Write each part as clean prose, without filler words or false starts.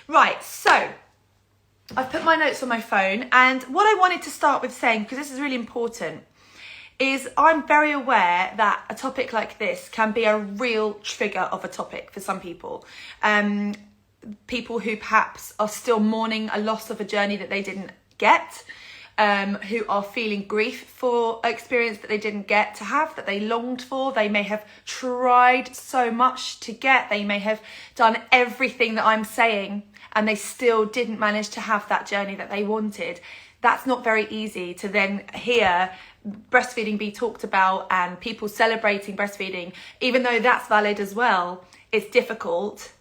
Right, so I've put my notes on my phone, and what I wanted to start with saying, because this is really important, is I'm very aware that a topic like this can be a real trigger of a topic for some people. People who perhaps are still mourning a loss of a journey that they didn't get, who are feeling grief for an experience that they didn't get to have, that they longed for. They may have tried so much to get, they may have done everything that I'm saying, and they still didn't manage to have that journey that they wanted. That's not very easy to then hear breastfeeding be talked about and people celebrating breastfeeding, even though that's valid as well. It's difficult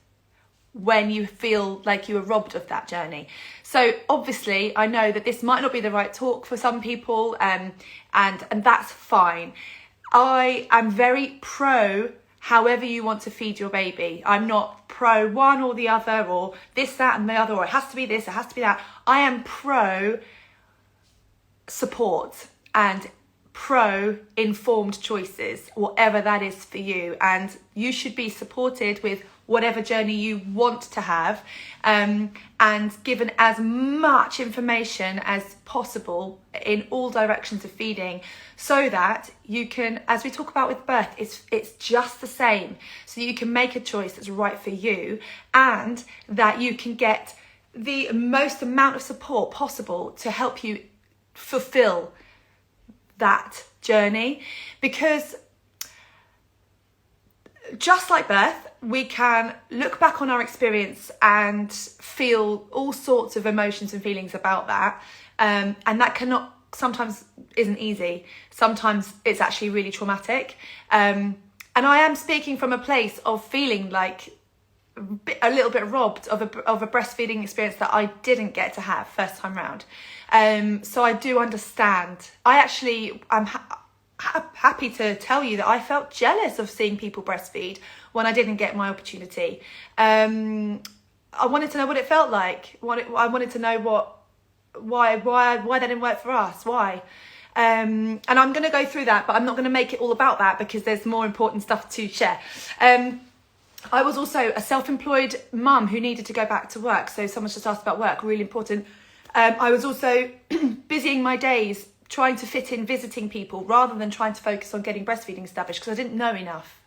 when you feel like you were robbed of that journey. So obviously I know that this might not be the right talk for some people, and that's fine. I am very pro however you want to feed your baby. I'm not pro one or the other, or this, that and the other, or it has to be this, it has to be that. I am pro support and pro informed choices, whatever that is for you, and you should be supported with whatever journey you want to have, and given as much information as possible in all directions of feeding, so that you can, as we talk about with birth, it's just the same, so you can make a choice that's right for you, and that you can get the most amount of support possible to help you fulfill that journey. Because just like birth, we can look back on our experience and feel all sorts of emotions and feelings about that, and that cannot, sometimes isn't easy. Sometimes it's actually really traumatic, and I am speaking from a place of feeling like a little bit robbed of a breastfeeding experience that I didn't get to have first time round. So I do understand. I'm happy to tell you that I felt jealous of seeing people breastfeed when I didn't get my opportunity. I wanted to know what it felt like. I wanted to know why that didn't work for us. Why? And I'm going to go through that, but I'm not going to make it all about that because there's more important stuff to share. I was also a self-employed mum who needed to go back to work. So someone's just asked about work, really important. I was also busying my days trying to fit in visiting people rather than trying to focus on getting breastfeeding established because I didn't know enough.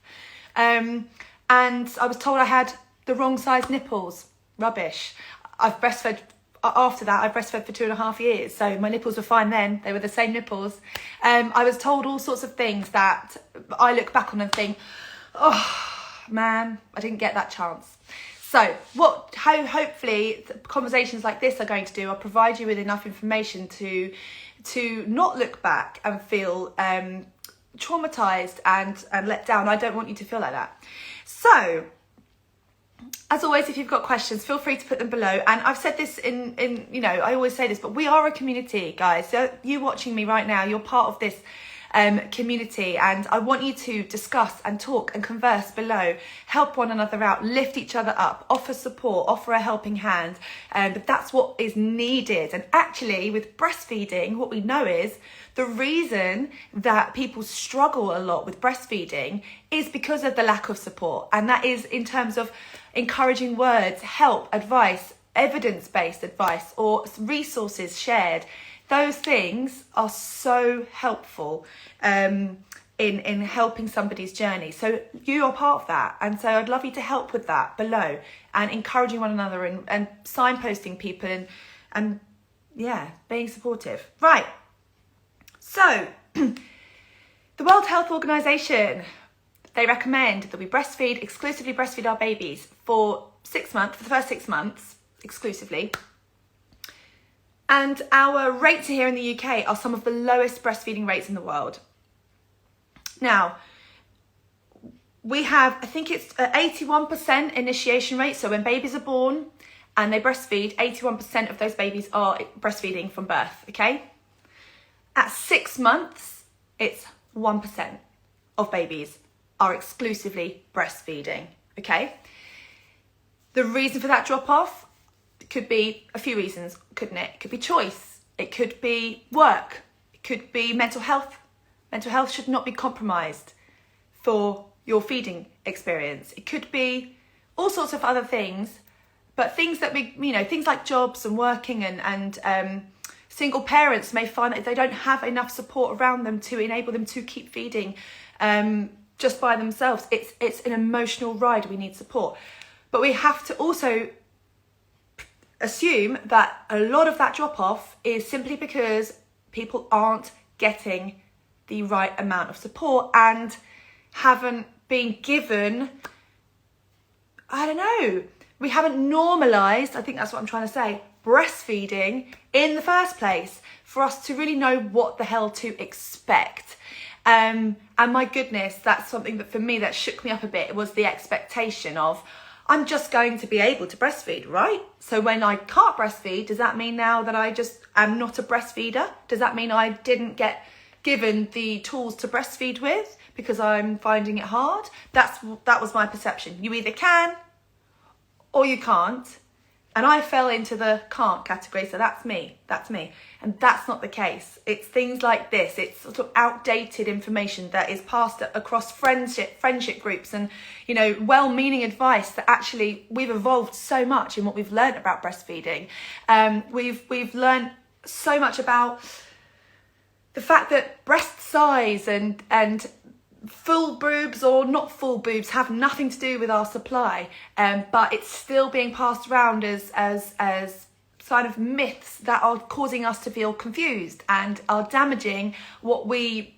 And I was told I had the wrong size nipples. Rubbish. After that, I breastfed for 2.5 years. So my nipples were fine then. They were the same nipples. I was told all sorts of things that I look back on and think, oh, man, I didn't get that chance. So how hopefully conversations like this are going to do, I'll provide you with enough information to not look back and feel traumatized and let down. I don't want you to feel like that. So as always, if you've got questions, feel free to put them below. And I've said this in I always say this, but we are a community, guys. So you watching me right now, you're part of this community, and I want you to discuss and talk and converse below, help one another out, lift each other up, offer support, offer a helping hand, but that's what is needed. And actually with breastfeeding, what we know is the reason that people struggle a lot with breastfeeding is because of the lack of support, and that is in terms of encouraging words, help, advice, evidence-based advice, or resources shared. Those things are so helpful in helping somebody's journey. So you are part of that. And so I'd love you to help with that below, and encouraging one another and signposting people and being supportive. Right. So the World Health Organization, they recommend that we exclusively breastfeed our babies for the first 6 months exclusively. And our rates here in the UK are some of the lowest breastfeeding rates in the world. Now, we have, I think it's 81% initiation rate. So when babies are born and they breastfeed, 81% of those babies are breastfeeding from birth, okay? At 6 months, it's 1% of babies are exclusively breastfeeding, okay? The reason for that drop off could be a few reasons, couldn't it? It could be choice. It could be work. It could be mental health. Mental health should not be compromised for your feeding experience. It could be all sorts of other things But things that things like jobs and working and single parents may find that they don't have enough support around them to enable them to keep feeding just by themselves. It's an emotional ride. We need support. But we have to also assume that a lot of that drop-off is simply because people aren't getting the right amount of support and haven't been given, I don't know, we haven't normalised, I think that's what I'm trying to say, breastfeeding in the first place for us to really know what the hell to expect. And my goodness, that's something that for me that shook me up a bit. It was the expectation of, I'm just going to be able to breastfeed, right? So when I can't breastfeed, does that mean now that I just am not a breastfeeder? Does that mean I didn't get given the tools to breastfeed with because I'm finding it hard? That was my perception. You either can or you can't. And I fell into the can't category, so that's me. And that's not the case. It's things like this. It's sort of outdated information that is passed across friendship groups and, well-meaning advice that actually we've evolved so much in what we've learned about breastfeeding. We've learned so much about the fact that breast size and full boobs or not full boobs have nothing to do with our supply, but it's still being passed around as sort of myths that are causing us to feel confused and are damaging what we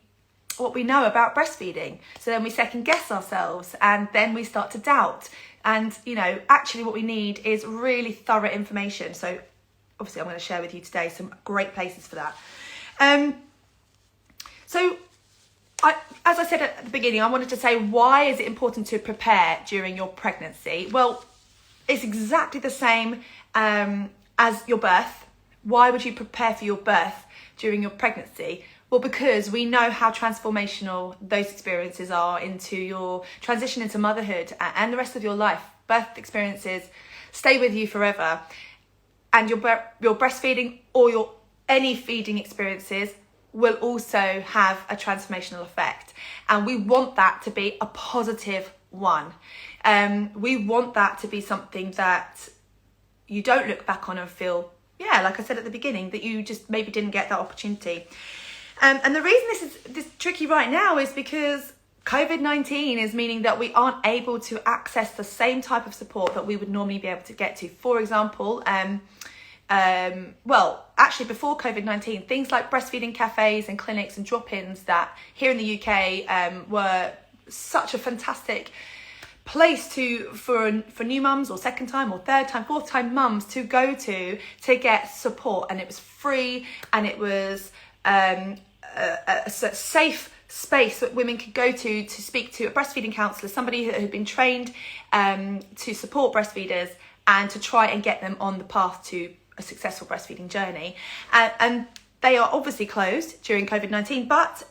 know about breastfeeding. So then we second guess ourselves and then we start to doubt. And actually what we need is really thorough information. So obviously I'm going to share with you today some great places for that. As I said at the beginning, I wanted to say, why is it important to prepare during your pregnancy? Well, it's exactly the same as your birth. Why would you prepare for your birth during your pregnancy? Well, because we know how transformational those experiences are into your transition into motherhood and the rest of your life. Birth experiences stay with you forever. And your breastfeeding or any feeding experiences will also have a transformational effect. And we want that to be a positive one. We want that to be something that you don't look back on and feel, like I said at the beginning, that you just maybe didn't get that opportunity. And the reason this is tricky right now is because COVID-19 is meaning that we aren't able to access the same type of support that we would normally be able to get to. For example, actually before COVID-19, things like breastfeeding cafes and clinics and drop-ins that here in the UK were such a fantastic place for new mums or second time or third time, fourth time mums to go to get support. And it was free and it was a safe space that women could go to speak to a breastfeeding counsellor, somebody who had been trained to support breastfeeders and to try and get them on the path to a successful breastfeeding journey. And they are obviously closed during COVID-19, but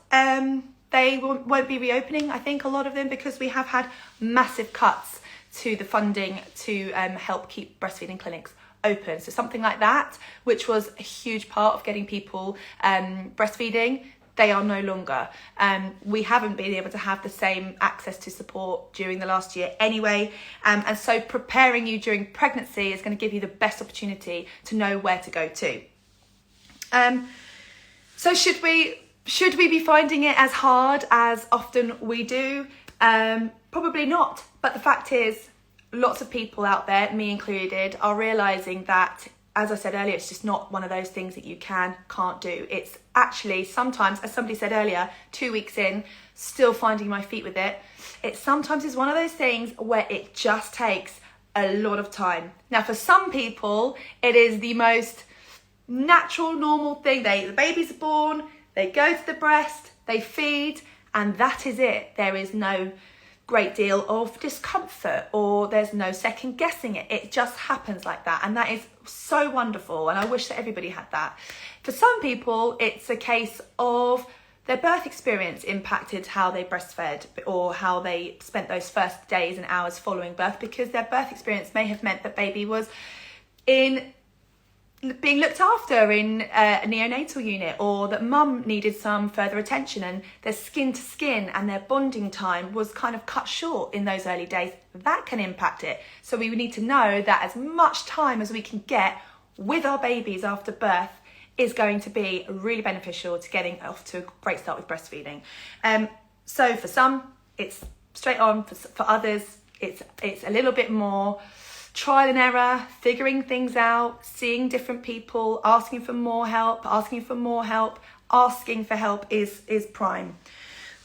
they won't be reopening, I think, a lot of them, because we have had massive cuts to the funding to help keep breastfeeding clinics open. So something like that, which was a huge part of getting people breastfeeding, they are no longer. We haven't been able to have the same access to support during the last year anyway. And so preparing you during pregnancy is going to give you the best opportunity to know where to go to. So should we be finding it as hard as often we do? Probably not. But the fact is, lots of people out there, me included, are realising that, as I said earlier, it's just not one of those things that you can't do. It's actually sometimes, as somebody said earlier, 2 weeks in, still finding my feet with it. It sometimes is one of those things where it just takes a lot of time. Now, for some people, it is the most natural, normal thing. The baby's born, they go to the breast, they feed, and that is it. There is no great deal of discomfort or there's no second guessing it. It just happens like that, and that is so wonderful, and I wish that everybody had that. For some people, it's a case of their birth experience impacted how they breastfed or how they spent those first days and hours following birth, because their birth experience may have meant that baby was in being looked after in a neonatal unit, or that mum needed some further attention and their skin to skin and their bonding time was kind of cut short in those early days, that can impact it. So we need to know that as much time as we can get with our babies after birth is going to be really beneficial to getting off to a great start with breastfeeding. So for some, it's straight on. For others, it's a little bit more trial and error, figuring things out, seeing different people, asking for help is prime.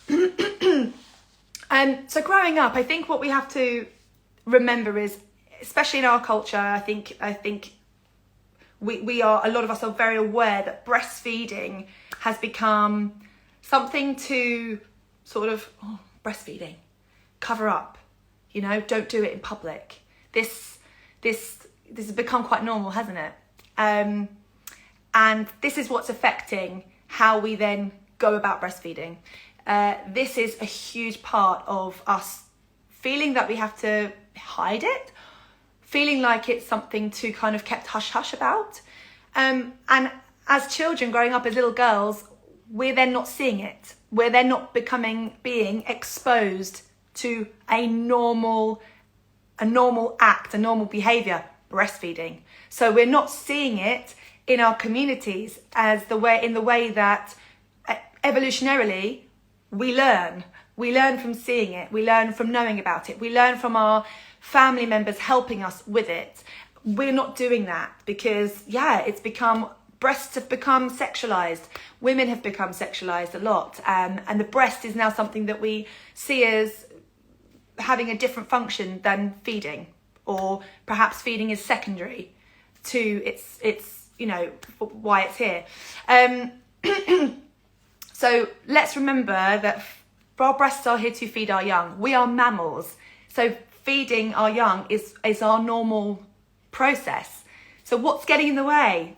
So growing up, I think what we have to remember is, especially in our culture, I think we are, a lot of us are very aware that breastfeeding has become something to sort of, breastfeeding, cover up, don't do it in public. This has become quite normal, hasn't it? And this is what's affecting how we then go about breastfeeding. This is a huge part of us feeling that we have to hide it, feeling like it's something to kind of kept hush-hush about. And as children growing up as little girls, we're then not seeing it. We're then not being exposed to a normal act, a normal behaviour, breastfeeding. So we're not seeing it in our communities in the way that evolutionarily we learn. We learn from seeing it. We learn from knowing about it. We learn from our family members helping us with it. We're not doing that because, breasts have become sexualised. Women have become sexualised a lot. And the breast is now something that we see as having a different function than feeding, or perhaps feeding is secondary to its why it's here. So let's remember that our breasts are here to feed our young. We are mammals, so feeding our young is our normal process. So what's getting in the way?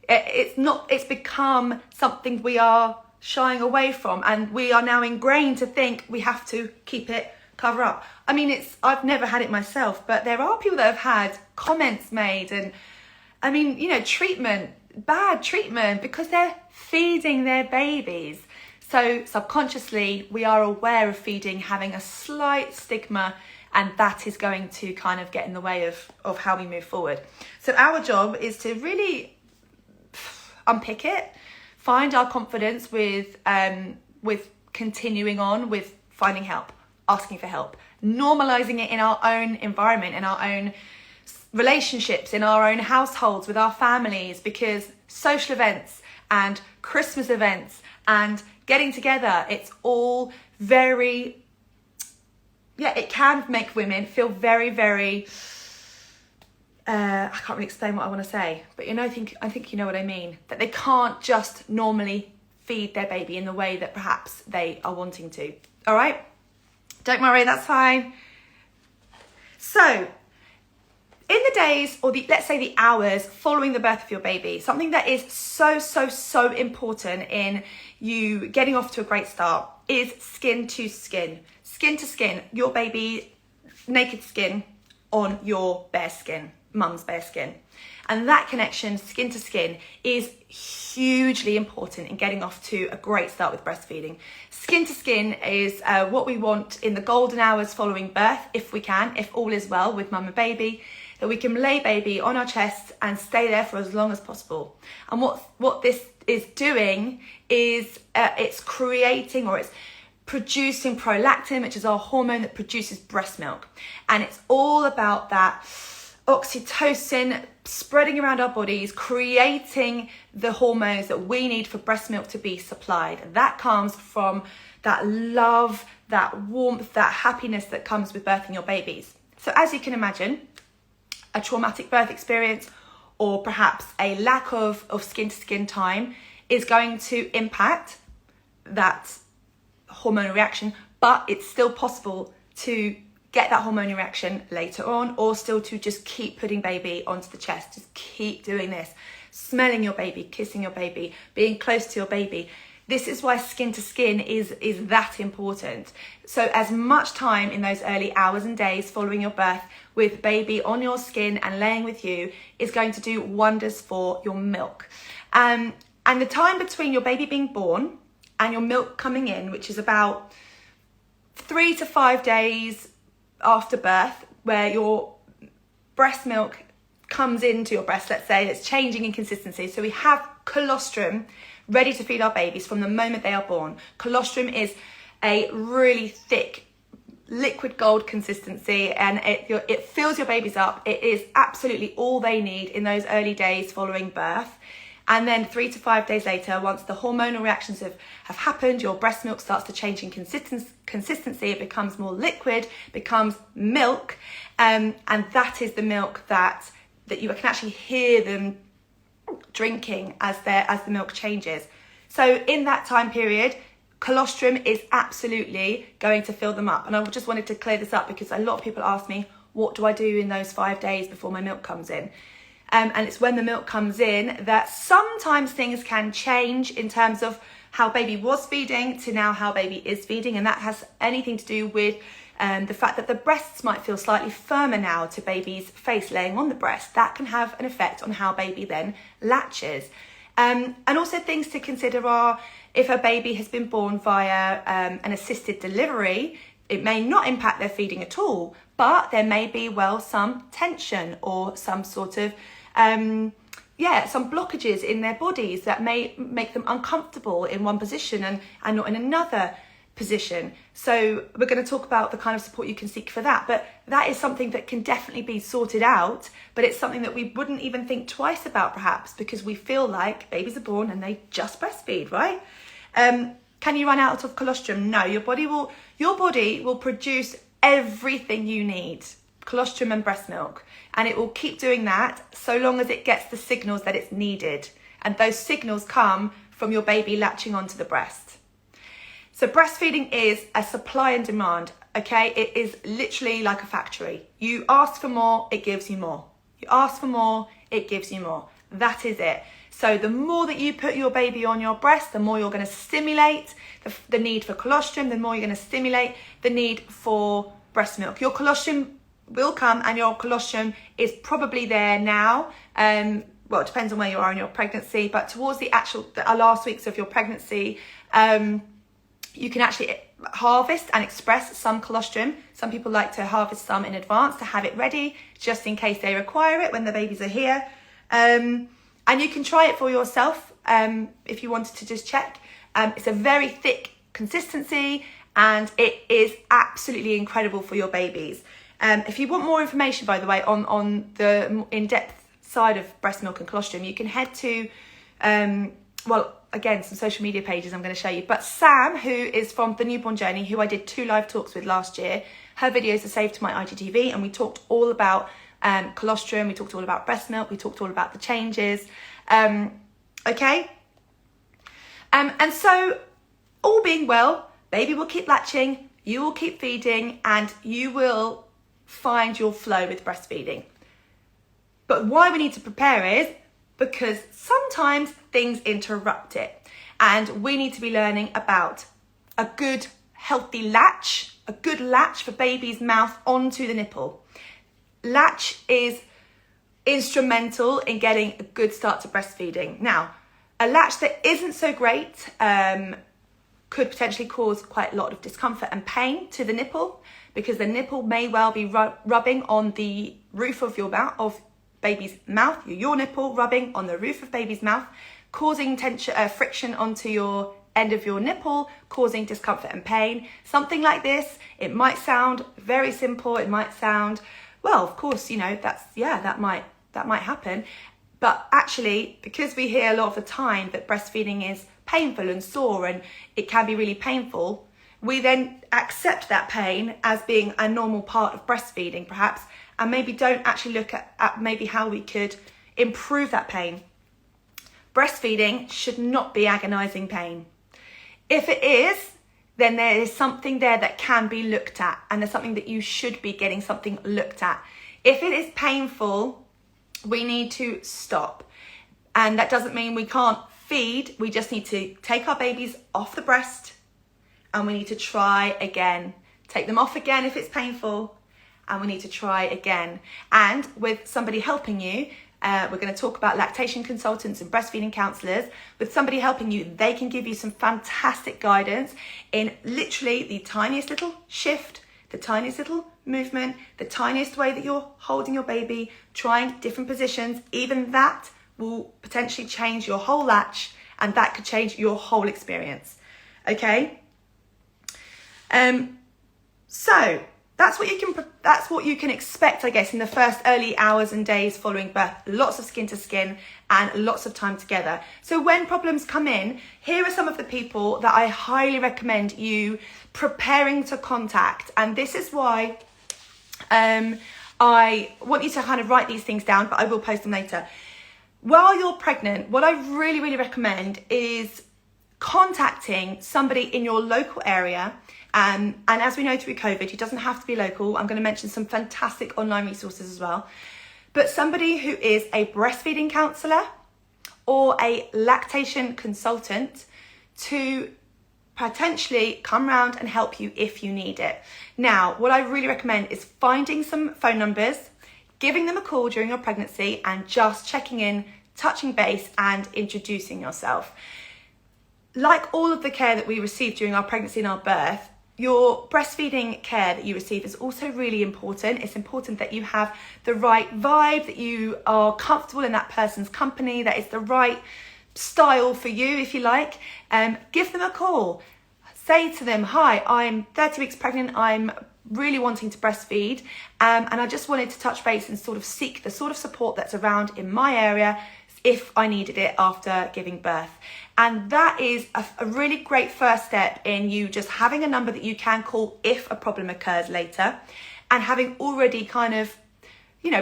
It's become something we are shying away from, and we are now ingrained to think we have to keep it cover up. I mean, I've never had it myself, but there are people that have had comments made, and I mean, bad treatment because they're feeding their babies. So subconsciously, we are aware of feeding having a slight stigma, and that is going to kind of get in the way of how we move forward. So our job is to really unpick it, find our confidence with continuing on with finding help, asking for help, normalizing it in our own environment, in our own relationships, in our own households, with our families, because social events and Christmas events and getting together, it's all very, it can make women feel very, very, I can't really explain what I want to say, but I think you know what I mean, that they can't just normally feed their baby in the way that perhaps they are wanting to. All right? Don't worry, that's fine. So, in the days, or let's say the hours following the birth of your baby, something that is so important in you getting off to a great start is skin to skin. Skin to skin, your baby, naked skin on your bare skin, mum's bare skin. And that connection, skin to skin, is hugely important in getting off to a great start with breastfeeding. Skin to skin is what we want in the golden hours following birth, if we can, if all is well with mum and baby, that we can lay baby on our chest and stay there for as long as possible. And what this is doing is it's creating, or it's producing prolactin, which is our hormone that produces breast milk. And it's all about that oxytocin spreading around our bodies, creating the hormones that we need for breast milk to be supplied. And that comes from that love, that warmth, that happiness that comes with birthing your babies. So as you can imagine, a traumatic birth experience, or perhaps a lack of skin-to-skin time, is going to impact that hormonal reaction, but it's still possible to get that hormonal reaction later on, or still to just keep putting baby onto the chest. Just keep doing this, smelling your baby, kissing your baby, being close to your baby. This is why skin to skin is that important. So as much time in those early hours and days following your birth with baby on your skin and laying with you is going to do wonders for your milk. And the time between your baby being born and your milk coming in, which is about 3 to 5 days after birth, where your breast milk comes into your breast, let's say, it's changing in consistency. So we have colostrum ready to feed our babies from the moment they are born. Colostrum is a really thick liquid gold consistency, and it fills your babies up. It is absolutely all they need in those early days following birth. And then 3 to 5 days later, once the hormonal reactions have happened, your breast milk starts to change in consistency. It becomes more liquid, becomes milk, and that is the milk that you can actually hear them drinking as the milk changes. So in that time period, colostrum is absolutely going to fill them up. And I just wanted to clear this up because a lot of people ask me, what do I do in those 5 days before my milk comes in? And it's when the milk comes in that sometimes things can change in terms of how baby was feeding to now how baby is feeding. And that has anything to do with the fact that the breasts might feel slightly firmer now to baby's face laying on the breast. That can have an effect on how baby then latches. And also things to consider are if a baby has been born via an assisted delivery, it may not impact their feeding at all, but there may be, some tension or some sort of, some blockages in their bodies that may make them uncomfortable in one position and not in another position. So we're going to talk about the kind of support you can seek for that, but that is something that can definitely be sorted out, but it's something that we wouldn't even think twice about perhaps because we feel like babies are born and they just breastfeed, right? Can you run out of colostrum? No, your body will produce everything you need, colostrum and breast milk, and it will keep doing that so long as it gets the signals that it's needed, and those signals come from your baby latching onto the breast. So breastfeeding is a supply and demand, okay? It is literally like a factory. You ask for more, it gives you more. You ask for more, it gives you more. That is it. So the more that you put your baby on your breast, the more you're going to stimulate the need for colostrum, the more you're going to stimulate the need for breast milk. Your colostrum will come, and your colostrum is probably there now. It depends on where you are in your pregnancy, but towards the last weeks of your pregnancy, you can actually harvest and express some colostrum. Some people like to harvest some in advance to have it ready, just in case they require it when the babies are here. And you can try it for yourself if you wanted to just check. It's a very thick consistency and it is absolutely incredible for your babies. If you want more information, by the way, on the in-depth side of breast milk and colostrum, you can head to, again, some social media pages I'm going to show you. But Sam, who is from The Newborn Journey, who I did 2 live talks with last year, her videos are saved to my IGTV, and we talked all about colostrum, we talked all about breast milk, we talked all about the changes, okay? And so, all being well, baby will keep latching, you will keep feeding, and you will find your flow with breastfeeding. But why we need to prepare is because sometimes things interrupt it, and we need to be learning about a good healthy latch, a good latch for baby's mouth onto the nipple. Latch is instrumental in getting a good start to breastfeeding. Now, a latch that isn't so great could potentially cause quite a lot of discomfort and pain to the nipple, because the nipple may well be rubbing on the roof of your mouth, of baby's mouth, your nipple rubbing on the roof of baby's mouth, causing tension, friction onto your end of your nipple, causing discomfort and pain. Something like this, it might sound very simple, it might sound, well, of course, that might happen. But actually, because we hear a lot of the time that breastfeeding is painful and sore and it can be really painful, we then accept that pain as being a normal part of breastfeeding, perhaps, and maybe don't actually look at maybe how we could improve that pain. Breastfeeding should not be agonizing pain. If it is, then there is something there that can be looked at, and there's something that you should be getting something looked at. If it is painful, we need to stop. And that doesn't mean we can't feed, we just need to take our babies off the breast and we need to try again. Take them off again if it's painful, and we need to try again. And with somebody helping you, we're going to talk about lactation consultants and breastfeeding counsellors. With somebody helping you, they can give you some fantastic guidance in literally the tiniest little shift, the tiniest little movement, the tiniest way that you're holding your baby, trying different positions. Even that will potentially change your whole latch, and that could change your whole experience. Okay? So that's what you can expect, I guess, in the first early hours and days following birth. Lots of skin to skin and lots of time together. So when problems come in, here are some of the people that I highly recommend you preparing to contact. And this is why I want you to kind of write these things down, but I will post them later. While you're pregnant, what I really, really recommend is contacting somebody in your local area. And as we know through COVID, it doesn't have to be local. I'm going to mention some fantastic online resources as well. But somebody who is a breastfeeding counsellor or a lactation consultant to potentially come round and help you if you need it. Now, what I really recommend is finding some phone numbers, giving them a call during your pregnancy, and just checking in, touching base and introducing yourself. Like all of the care that we receive during our pregnancy and our birth, your breastfeeding care that you receive is also really important. It's important that you have the right vibe, that you are comfortable in that person's company, that it's the right style for you, if you like. Give them a call. Say to them, hi, I'm 30 weeks pregnant. I'm really wanting to breastfeed. And I just wanted to touch base and sort of seek the sort of support that's around in my area if I needed it after giving birth. And that is a really great first step in you just having a number that you can call if a problem occurs later, and having already kind of,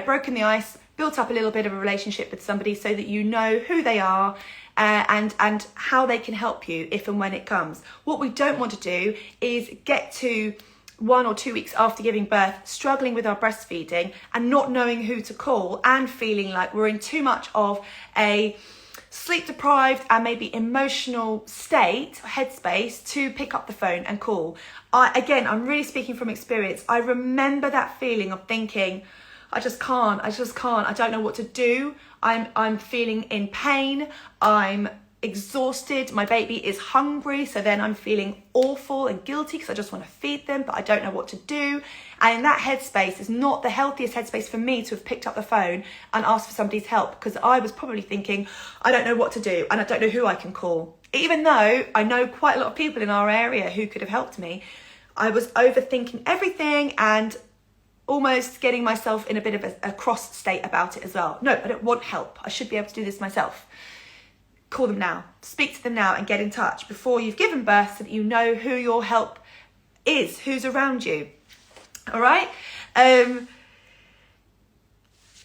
broken the ice, built up a little bit of a relationship with somebody so that you know who they are and how they can help you if and when it comes. What we don't want to do is get to 1 or 2 weeks after giving birth, struggling with our breastfeeding and not knowing who to call and feeling like we're in too much of a sleep deprived and maybe emotional state, headspace to pick up the phone and call. I'm really speaking from experience. I remember that feeling of thinking, I just can't, I don't know what to do. I'm feeling in pain. I'm exhausted. My baby is hungry. So then I'm feeling awful and guilty because I just want to feed them, but I don't know what to do. And in that headspace is not the healthiest headspace for me to have picked up the phone and asked for somebody's help, because I was probably thinking, I don't know what to do and I don't know who I can call. Even though I know quite a lot of people in our area who could have helped me, I was overthinking everything and almost getting myself in a bit of a cross state about it as well. No, I don't want help. I should be able to do this myself. Call them now, speak to them now and get in touch before you've given birth so that you know who your help is, who's around you. All right?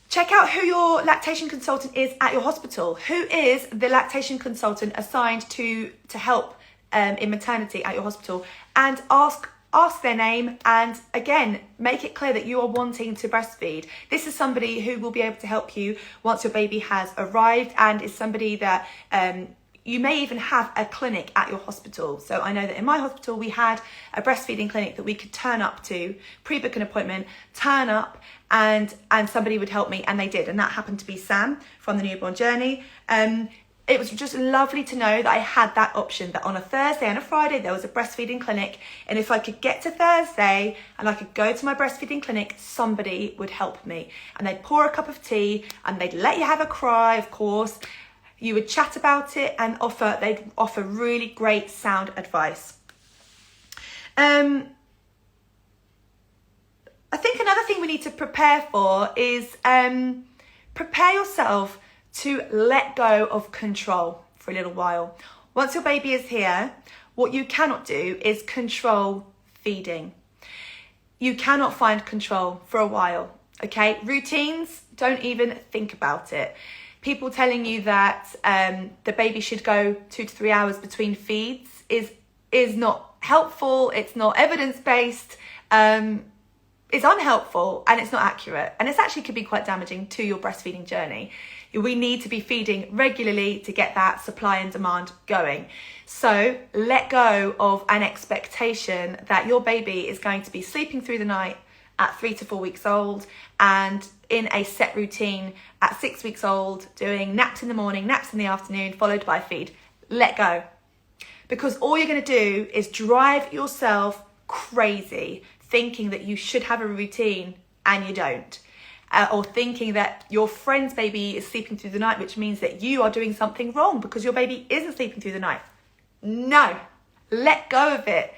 Check out who your lactation consultant is at your hospital. Who is the lactation consultant assigned to help in maternity at your hospital? And ask their name, and again, make it clear that you are wanting to breastfeed. This is somebody who will be able to help you once your baby has arrived, and is somebody that you may even have a clinic at your hospital. So I know that in my hospital, we had a breastfeeding clinic that we could turn up to, pre-book an appointment, turn up, and somebody would help me, and they did. And that happened to be Sam from the Newborn Journey. It was just lovely to know that I had that option, that on a Thursday and a Friday there was a breastfeeding clinic, and if I could get to Thursday and I could go to my breastfeeding clinic, somebody would help me. And they'd pour a cup of tea and they'd let you have a cry, of course. You would chat about it and they'd offer really great sound advice. I think another thing we need to prepare for is prepare yourself to let go of control for a little while. Once your baby is here, what you cannot do is control feeding. You cannot find control for a while, okay? Routines, don't even think about it. People telling you that the baby should go 2 to 3 hours between feeds is not helpful. It's not evidence-based. is unhelpful and it's not accurate, and it's actually could be quite damaging to your breastfeeding journey. We need to be feeding regularly to get that supply and demand going. So let go of an expectation that your baby is going to be sleeping through the night at 3 to 4 weeks old and in a set routine at 6 weeks old, doing naps in the morning, naps in the afternoon, followed by feed. Let go. Because all you're going to do is drive yourself crazy thinking that you should have a routine and you don't. Or thinking that your friend's baby is sleeping through the night, which means that you are doing something wrong because your baby isn't sleeping through the night. No, let go of it.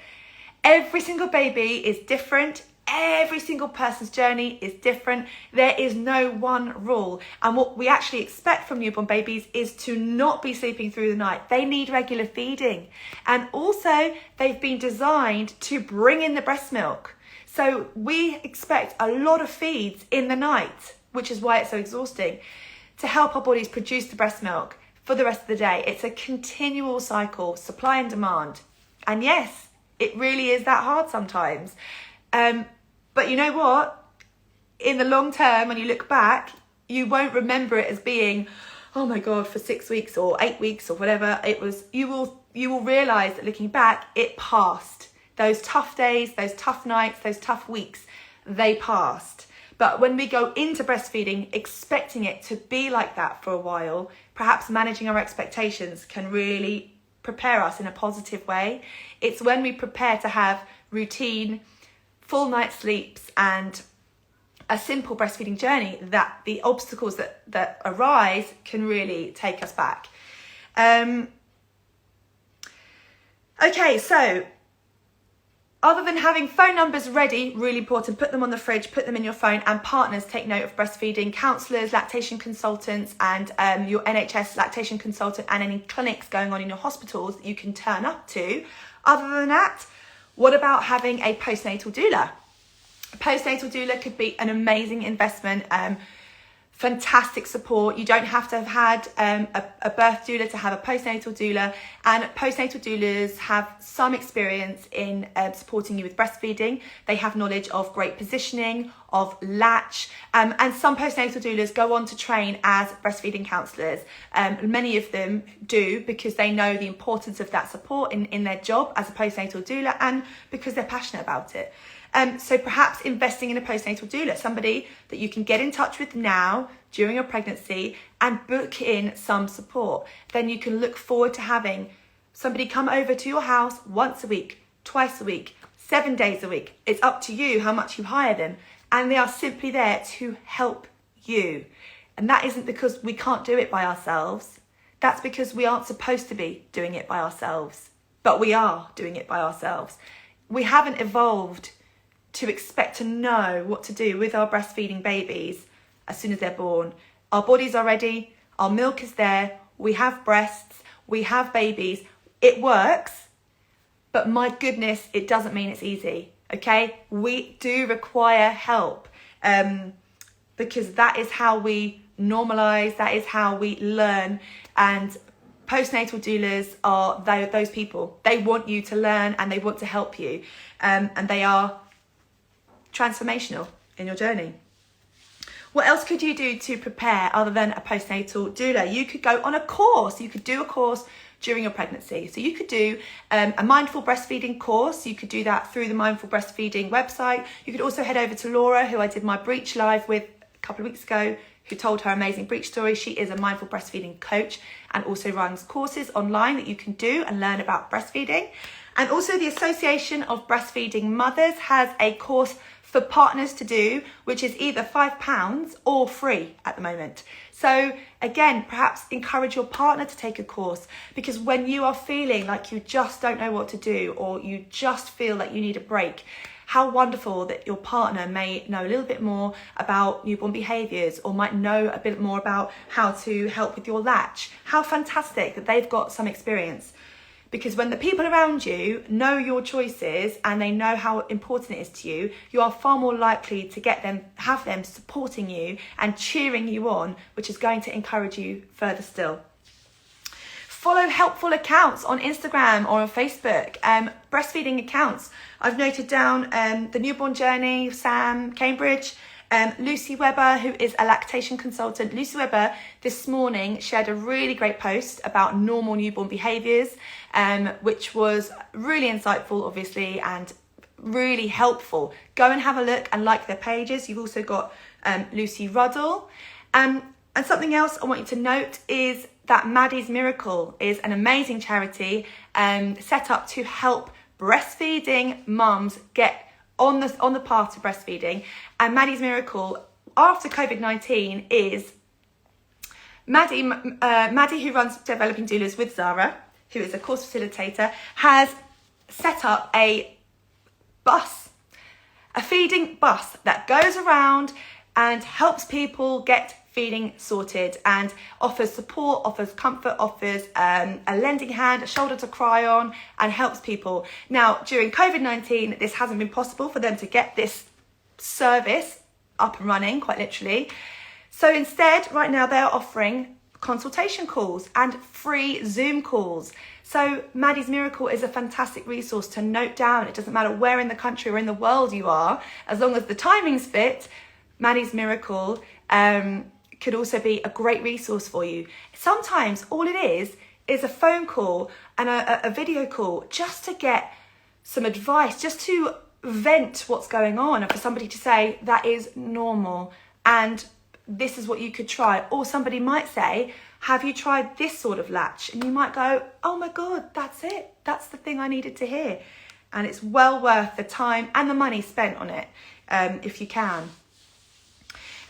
Every single baby is different. Every single person's journey is different. There is no one rule. And what we actually expect from newborn babies is to not be sleeping through the night. They need regular feeding. And also, they've been designed to bring in the breast milk. So we expect a lot of feeds in the night, which is why it's so exhausting, to help our bodies produce the breast milk for the rest of the day. It's a continual cycle, supply and demand. And yes, it really is that hard sometimes. But you know what? In the long term, when you look back, you won't remember it as being, oh my God, for 6 weeks or 8 weeks or whatever it was. You will realize that looking back, it passed. Those tough days, those tough nights, those tough weeks, they passed. But when we go into breastfeeding, expecting it to be like that for a while, perhaps managing our expectations can really prepare us in a positive way. It's when we prepare to have routine, full night sleeps and a simple breastfeeding journey that the obstacles that arise can really take us back. Okay, so other than having phone numbers ready, really important, put them on the fridge, put them in your phone, and partners take note of breastfeeding, counsellors, lactation consultants, and your NHS lactation consultant, and any clinics going on in your hospitals that you can turn up to. Other than that, what about having a postnatal doula? A postnatal doula could be an amazing investment. Fantastic support. You don't have to have had a birth doula to have a postnatal doula, and postnatal doulas have some experience in supporting you with breastfeeding. They have knowledge of great positioning, of latch, and some postnatal doulas go on to train as breastfeeding counsellors. Many of them do because they know the importance of that support in their job as a postnatal doula and because they're passionate about it. So perhaps investing in a postnatal doula, somebody that you can get in touch with now during your pregnancy and book in some support. Then you can look forward to having somebody come over to your house once a week, twice a week, 7 days a week. It's up to you how much you hire them. And they are simply there to help you. And that isn't because we can't do it by ourselves. That's because we aren't supposed to be doing it by ourselves. But we are doing it by ourselves. We haven't evolved to expect to know what to do with our breastfeeding babies as soon as they're born. Our bodies are ready, our milk is there, we have breasts, we have babies. It works, but my goodness, it doesn't mean it's easy, okay? We do require help because that is how we normalise, that is how we learn, and postnatal doulas are those people. They want you to learn and they want to help you, and they are transformational in your journey. What else could you do to prepare other than a postnatal doula? You could go on a course. You could do a course during your pregnancy. So you could do a mindful breastfeeding course. You could do that through the Mindful Breastfeeding website. You could also head over to Laura, who I did my breech live with a couple of weeks ago, who told her amazing breech story. She is a mindful breastfeeding coach and also runs courses online that you can do and learn about breastfeeding. And also the Association of Breastfeeding Mothers has a course for partners to do, which is either £5 or free at the moment. So again, perhaps encourage your partner to take a course, because when you are feeling like you just don't know what to do, or you just feel like you need a break, how wonderful that your partner may know a little bit more about newborn behaviours, or might know a bit more about how to help with your latch. How fantastic that they've got some experience. Because when the people around you know your choices and they know how important it is to you, you are far more likely to have them supporting you and cheering you on, which is going to encourage you further still. Follow helpful accounts on Instagram or on Facebook. breastfeeding accounts. I've noted down the Newborn Journey, Sam, Cambridge, Lucy Webber, who is a lactation consultant. Lucy Webber this morning shared a really great post about normal newborn behaviours, which was really insightful, obviously, and really helpful. Go and have a look and like their pages. You've also got Lucy Ruddle. And something else I want you to note is that Maddie's Miracle is an amazing charity set up to help breastfeeding mums get on the path to breastfeeding. And Maddie's Miracle after COVID-19 is Maddie, who runs Developing Doulas with Zara, who is a course facilitator, has set up a feeding bus that goes around and helps people get feeding sorted and offers support, offers comfort, offers a lending hand, a shoulder to cry on, and helps people. Now, during COVID-19, this hasn't been possible for them to get this service up and running, quite literally. So instead, right now, they're offering consultation calls and free Zoom calls. So Maddie's Miracle is a fantastic resource to note down. It doesn't matter where in the country or in the world you are, as long as the timings fit. Maddie's Miracle could also be a great resource for you. Sometimes all it is a phone call and a video call just to get some advice, just to vent what's going on, and for somebody to say that is normal and this is what you could try. Or somebody might say, have you tried this sort of latch? And you might go, oh my God, that's it. That's the thing I needed to hear. And it's well worth the time and the money spent on it, if you can.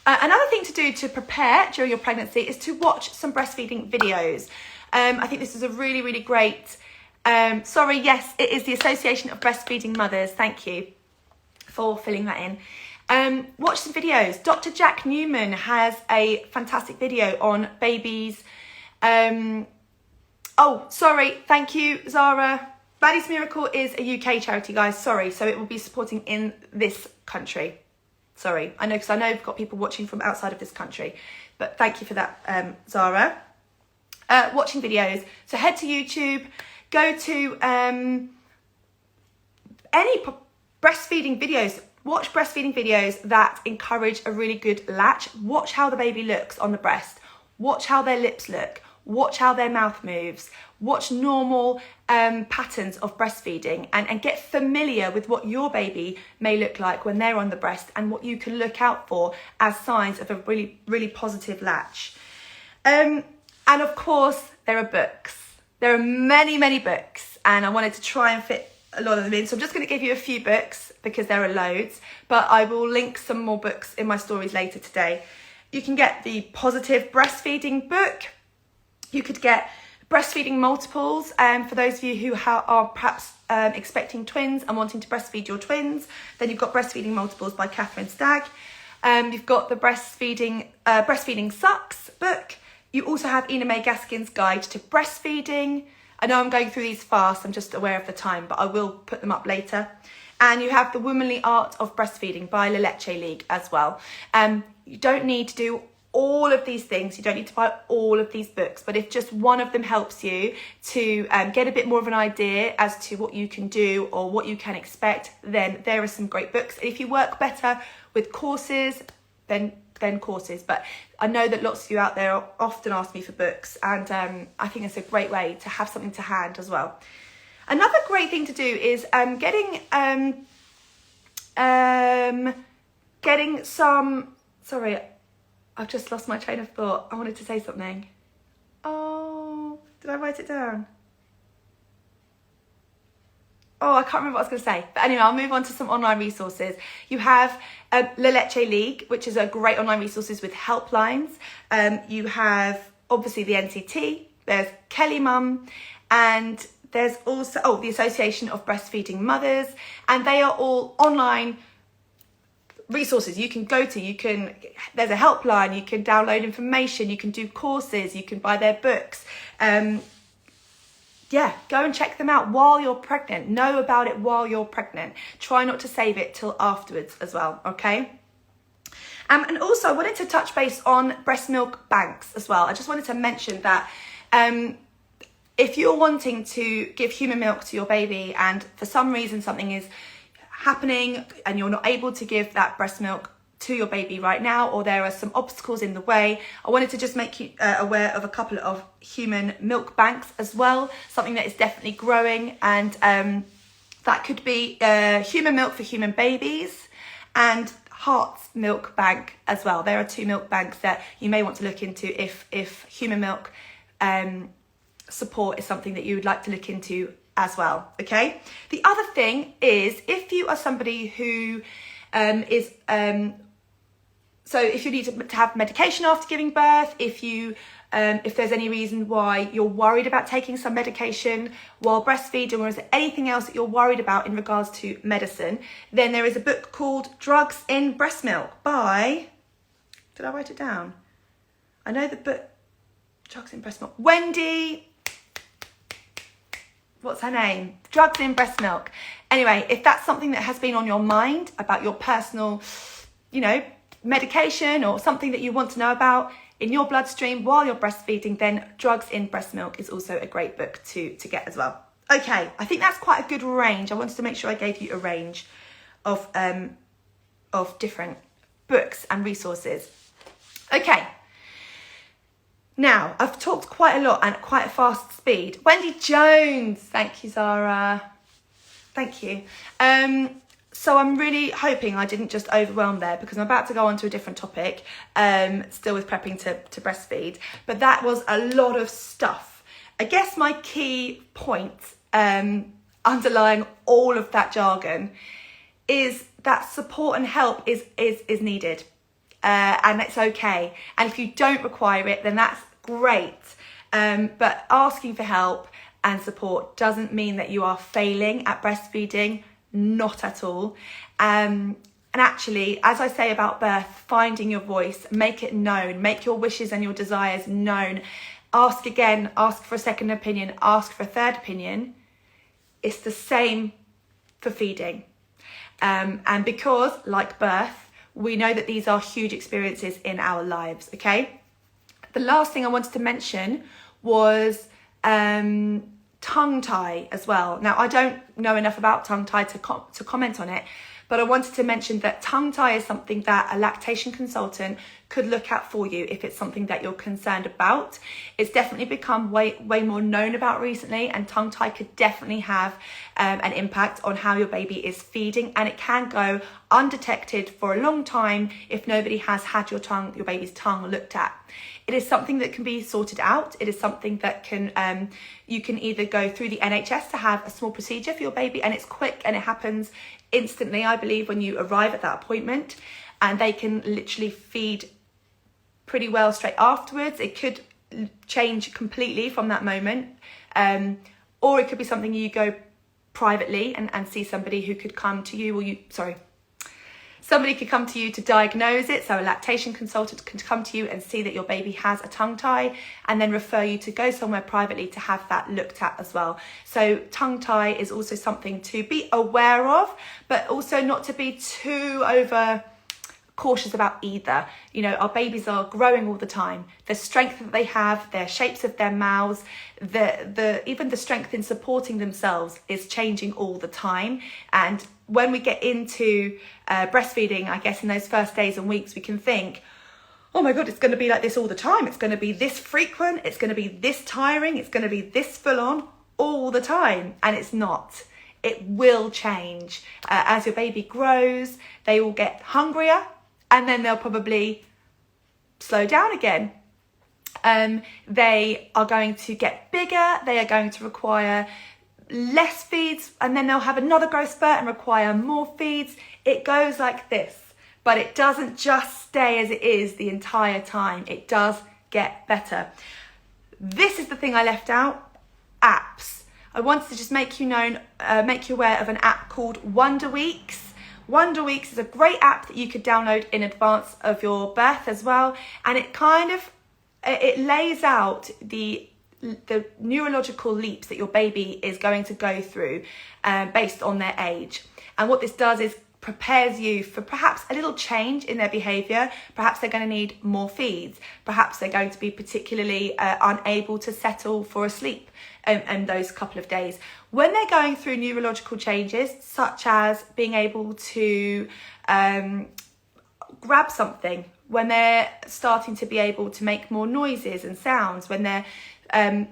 Another thing to do to prepare during your pregnancy is to watch some breastfeeding videos. I think this is a really, really great, yes, it is the Association of Breastfeeding Mothers. Thank you for filling that in. Watch some videos. Dr. Jack Newman has a fantastic video on babies. Thank you, Zara. Maddie's Miracle is a UK charity, guys. Sorry, so it will be supporting in this country. Sorry, I know, because I know I've got people watching from outside of this country. But thank you for that, Zara. Watching videos. So head to YouTube, go to any breastfeeding videos. Watch breastfeeding videos that encourage a really good latch. Watch how the baby looks on the breast. Watch how their lips look. Watch how their mouth moves. Watch normal patterns of breastfeeding and get familiar with what your baby may look like when they're on the breast and what you can look out for as signs of a really, really positive latch. And of course, there are books. There are many, many books, and I wanted to try and fit a lot of them in. So I'm just going to give you a few books because there are loads, but I will link some more books in my stories later today. You can get the Positive Breastfeeding book. You could get Breastfeeding Multiples, for those of you who are perhaps expecting twins and wanting to breastfeed your twins. Then you've got Breastfeeding Multiples by Catherine Stagg. You've got the Breastfeeding Sucks book. You also have Ina May Gaskin's Guide to Breastfeeding. I know I'm going through these fast, I'm just aware of the time, but I will put them up later. And you have The Womanly Art of Breastfeeding by La Leche League as well. You don't need to do all of these things. You don't need to buy all of these books, but if just one of them helps you to get a bit more of an idea as to what you can do or what you can expect, then there are some great books. If you work better with courses, then courses. But I know that lots of you out there often ask me for books, and I think it's a great way to have something to hand as well. Another great thing to do is getting some, sorry, I've just lost my train of thought. I wanted to say something. Oh, did I write it down? Oh, I can't remember what I was going to say. But anyway, I'll move on to some online resources. You have La Leche League, which is a great online resources with helplines. You have, obviously, the NCT. There's Kelly Mum. And there's also, the Association of Breastfeeding Mothers. And they are all online resources you can go to. There's a helpline, you can download information, you can do courses, you can buy their books. Go and check them out while you're pregnant. Know about it while you're pregnant. Try not to save it till afterwards as well, okay? And also I wanted to touch base on breast milk banks as well. I just wanted to mention that if you're wanting to give human milk to your baby and for some reason something is happening and you're not able to give that breast milk to your baby right now, or there are some obstacles in the way, I wanted to just make you aware of a couple of human milk banks as well, something that is definitely growing, and that could be human milk for human babies and Heart's Milk Bank as well. There are 2 milk banks that you may want to look into if human milk support is something that you would like to look into as well, okay? The other thing is, if you are somebody who so if you need to have medication after giving birth, if there's any reason why you're worried about taking some medication while breastfeeding, or is there anything else that you're worried about in regards to medicine, then there is a book called Drugs in Breast Milk by, did I write it down? I know the book, Drugs in Breast Milk. Wendy, what's her name? Drugs in Breast Milk. Anyway, if that's something that has been on your mind about your personal, medication or something that you want to know about in your bloodstream while you're breastfeeding, then Drugs in Breast Milk is also a great book to get as well. Okay, I think that's quite a good range. I wanted to make sure I gave you a range of different books and resources. Okay, now I've talked quite a lot and at quite a fast speed. Wendy Jones, thank you, Zara. Thank you. So I'm really hoping I didn't just overwhelm there, because I'm about to go on to a different topic, still with prepping to breastfeed. But that was a lot of stuff. I guess my key point underlying all of that jargon is that support and help is needed, and it's okay. And if you don't require it, then that's great. But asking for help and support doesn't mean that you are failing at breastfeeding. Not at all. And actually, as I say about birth, finding your voice, make it known, make your wishes and your desires known. Ask again, ask for a second opinion, ask for a third opinion. It's the same for feeding. And because, like birth, we know that these are huge experiences in our lives, okay? The last thing I wanted to mention was tongue tie as well. Now, I don't know enough about tongue tie to comment on it, but I wanted to mention that tongue tie is something that a lactation consultant could look at for you if it's something that you're concerned about. It's definitely become way more known about recently, and tongue tie could definitely have an impact on how your baby is feeding, and it can go undetected for a long time if nobody has had your baby's tongue looked at. It is something that can be sorted out. It is something that can you can either go through the NHS to have a small procedure for your baby, and it's quick and it happens instantly, I believe, when you arrive at that appointment, and they can literally feed pretty well straight afterwards. It could change completely from that moment, or it could be something you go privately and see somebody who could come to you, somebody could come to you to diagnose it. So a lactation consultant can come to you and see that your baby has a tongue tie, and then refer you to go somewhere privately to have that looked at as well. So tongue tie is also something to be aware of, but also not to be too over cautious about either. Our babies are growing all the time. The strength that they have, their shapes of their mouths, even the strength in supporting themselves is changing all the time. And when we get into breastfeeding, I guess in those first days and weeks, we can think, oh my God, it's going to be like this all the time. It's going to be this frequent. It's going to be this tiring. It's going to be this full on all the time. And it's not. It will change. As your baby grows, they will get hungrier, and then they'll probably slow down again. They are going to get bigger. They are going to require less feeds, and then they'll have another growth spurt and require more feeds. It goes like this, but it doesn't just stay as it is the entire time. It does get better. This is the thing I left out: apps. I wanted to just make you aware of an app called Wonder Weeks. Wonder Weeks is a great app that you could download in advance of your birth as well, and it lays out the neurological leaps that your baby is going to go through based on their age. And what this does is prepares you for perhaps a little change in their behaviour. Perhaps they're going to need more feeds. Perhaps they're going to be particularly unable to settle for a sleep in those couple of days. When they're going through neurological changes, such as being able to grab something, when they're starting to be able to make more noises and sounds, when their